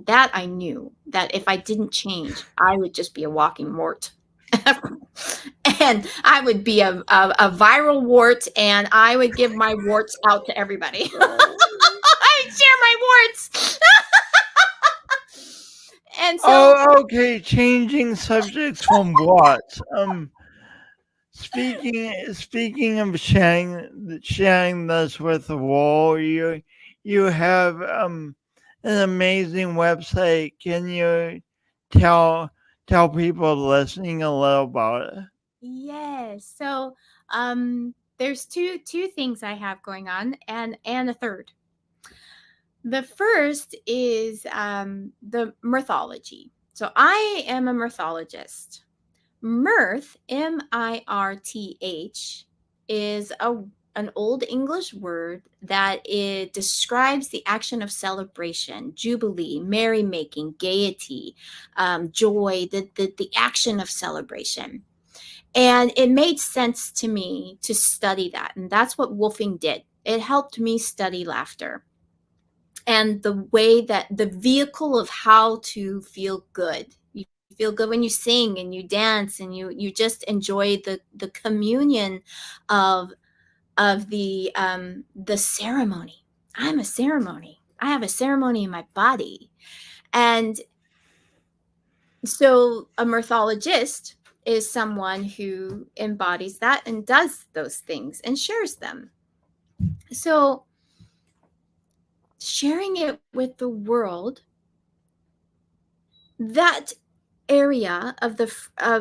That I knew, that if I didn't change, I would just be a walking wart. And I would be a viral wart, and I would give my warts out to everybody. I would share my warts. And so,
Oh, okay. Changing subjects from what? Speaking of sharing this with the world, you have an amazing website. Can you tell people listening a little about it?
yes. So, there's two things I have going on, and a third. The first is the mirthology. So I am a mirthologist. Mirth, Mirth, is an old English word that it describes the action of celebration, jubilee, merrymaking, gaiety, joy, the action of celebration. And it made sense to me to study that. And that's what wolfing did. It helped me study laughter and the way that the vehicle of how to feel good. You feel good when you sing and you dance and you just enjoy the communion of the ceremony. I'm a ceremony. I have a ceremony in my body. And so a mirthologist is someone who embodies that and does those things and shares them. So sharing it with the world, that area of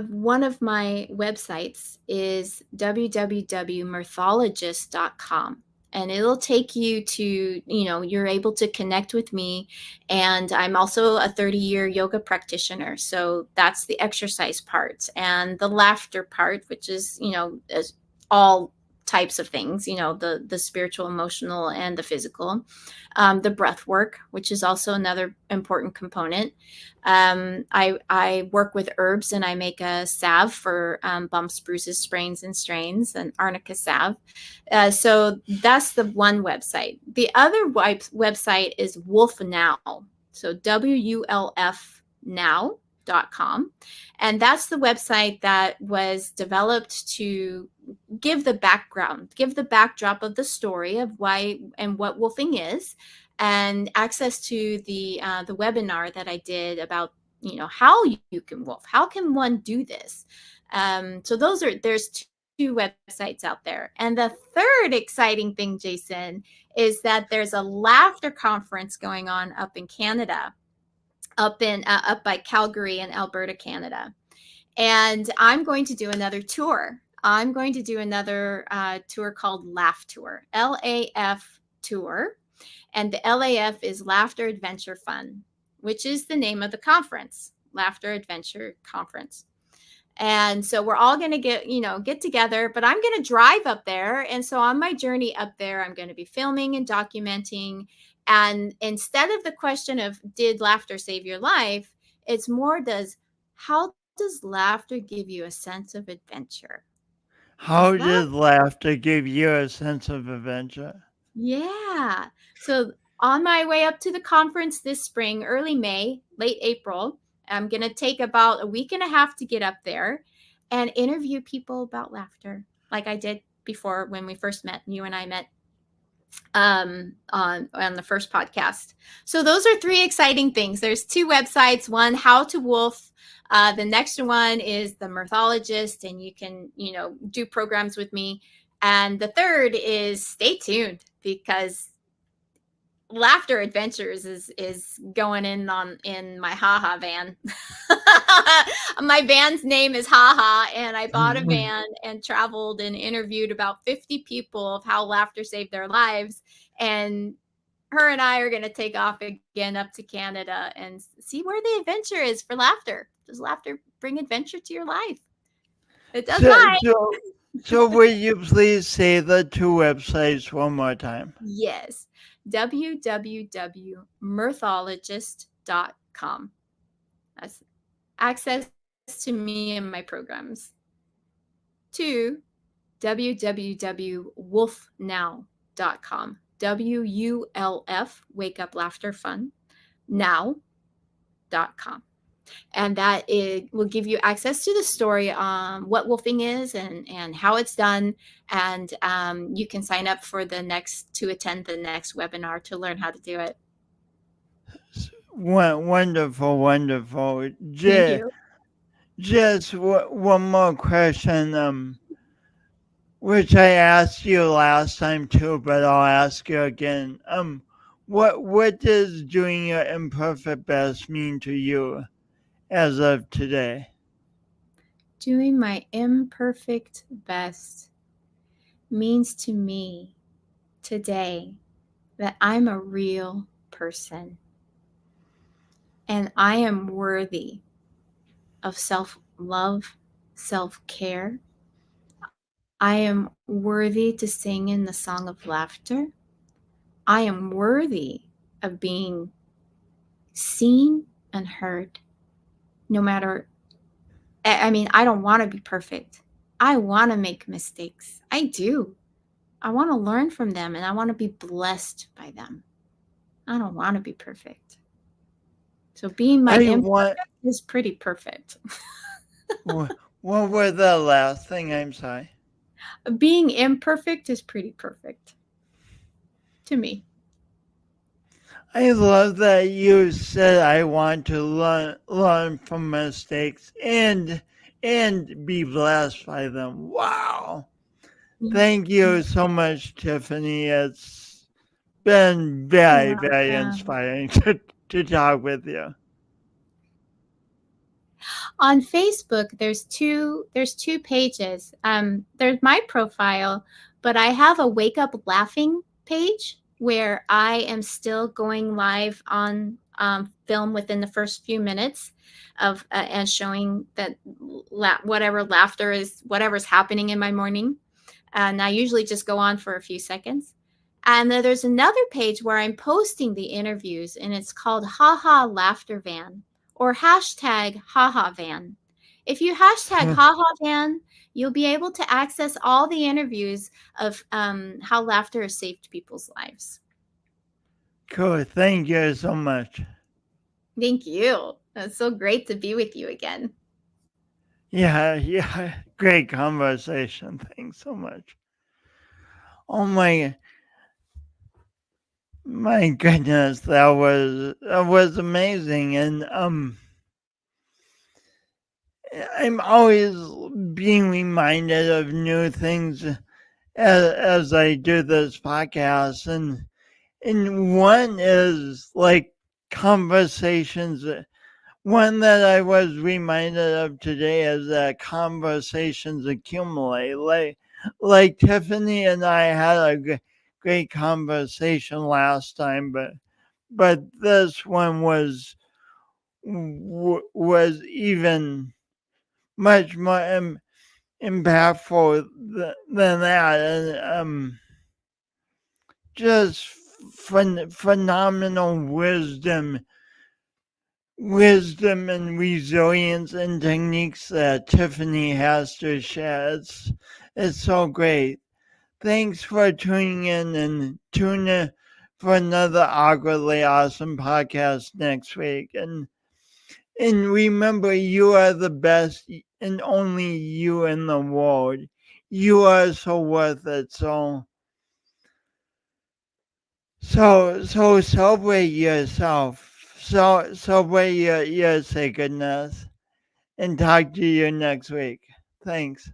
one of my websites is www.mirthologist.com, and it'll take you to, you're able to connect with me. And I'm also a 30-year yoga practitioner, so that's the exercise part, and the laughter part, which is, is all types of things, the spiritual, emotional, and the physical. The breath work, which is also another important component. I work with herbs, and I make a salve for bumps, bruises, sprains, and strains, an arnica salve. So that's the one website. The other website is WULF Now. So WULF now.com. And that's the website that was developed to give the background, give the backdrop of the story of why and what wolfing is, and access to the webinar that I did about, how you can wolf. How can one do this? So there's websites out there. And the third exciting thing, Jason, is that there's a laughter conference going on up in Canada, up by Calgary in Alberta, Canada. And I'm going to do another tour. I'm going to do another tour called LAF Tour, LAF Tour. And the LAF is Laughter Adventure Fun, which is the name of the conference, Laughter Adventure Conference. And so we're all going to get together, but I'm going to drive up there. And so on my journey up there, I'm going to be filming and documenting. And instead of the question of did laughter save your life, it's more how does laughter give you a sense of adventure?
How does laughter give you a sense of adventure?
Yeah. So on my way up to the conference this spring, early May, late April, I'm going to take about a week and a half to get up there and interview people about laughter, like I did before when we first met. You and I met on the first podcast. So those are three exciting things. There's two websites. One, How to Wolf. The next one is The Mirthologist, and you can do programs with me. And the third is stay tuned, because Laughter Adventures is going in my haha van. My van's name is Haha, and I bought a van and traveled and interviewed about 50 people of how laughter saved their lives. And her and I are going to take off again up to Canada and see where the adventure is for laughter. Does laughter bring adventure to your life? It does mine.
So will you please say the two websites one more time?
Yes. www.mirthologist.com. That's access to me and my programs. 2, www.wulfnow.com. WULF, Wake Up Laughter Fun, now.com. And that will give you access to the story on what wolfing is and how it's done. And you can sign up to attend the next webinar to learn how to do it.
Wonderful, wonderful.
Thank you.
Just one more question, which I asked you last time too, but I'll ask you again. What does doing your imperfect best mean to you as of today?
Doing my imperfect best means to me today that I'm a real person and I am worthy of self-love, self-care. I am worthy to sing in the song of laughter. I am worthy of being seen and heard. No matter, I don't want to be perfect. I want to make mistakes. I do. I want to learn from them and I want to be blessed by them. I don't want to be perfect. So being my imperfect is pretty perfect.
What was the last thing? I'm sorry.
Being imperfect is pretty perfect to me.
I love that you said I want to learn from mistakes and be blessed by them. Wow. Thank you so much, Tiffany. It's been very, very inspiring to talk with you.
On Facebook, there's two pages. There's my profile, but I have a Wake Up Laughing page where I am still going live on film within the first few minutes of and showing that whatever laughter is, whatever's happening in my morning. And I usually just go on for a few seconds. And then there's another page where I'm posting the interviews, and it's called Haha Laughter Van or hashtag Haha Van. If you hashtag Haha Van, you'll be able to access all the interviews of how laughter has saved people's lives.
Cool. Thank you so much.
Thank you. It's so great to be with you again.
Yeah. Great conversation. Thanks so much. Oh my goodness, that was amazing. And I'm always being reminded of new things as I do this podcast, and one is like conversations. One that I was reminded of today is that conversations accumulate. Like Tiffany and I had a great conversation last time, but this one was even much more impactful than that, and just phenomenal wisdom and resilience and techniques that Tiffany has to share. It's so great. Thanks for tuning in, and tune in for another awkwardly awesome podcast next week. And remember, you are the best and only you in the world. You are so worth it. So celebrate yourself. So celebrate your sacredness. And talk to you next week. Thanks.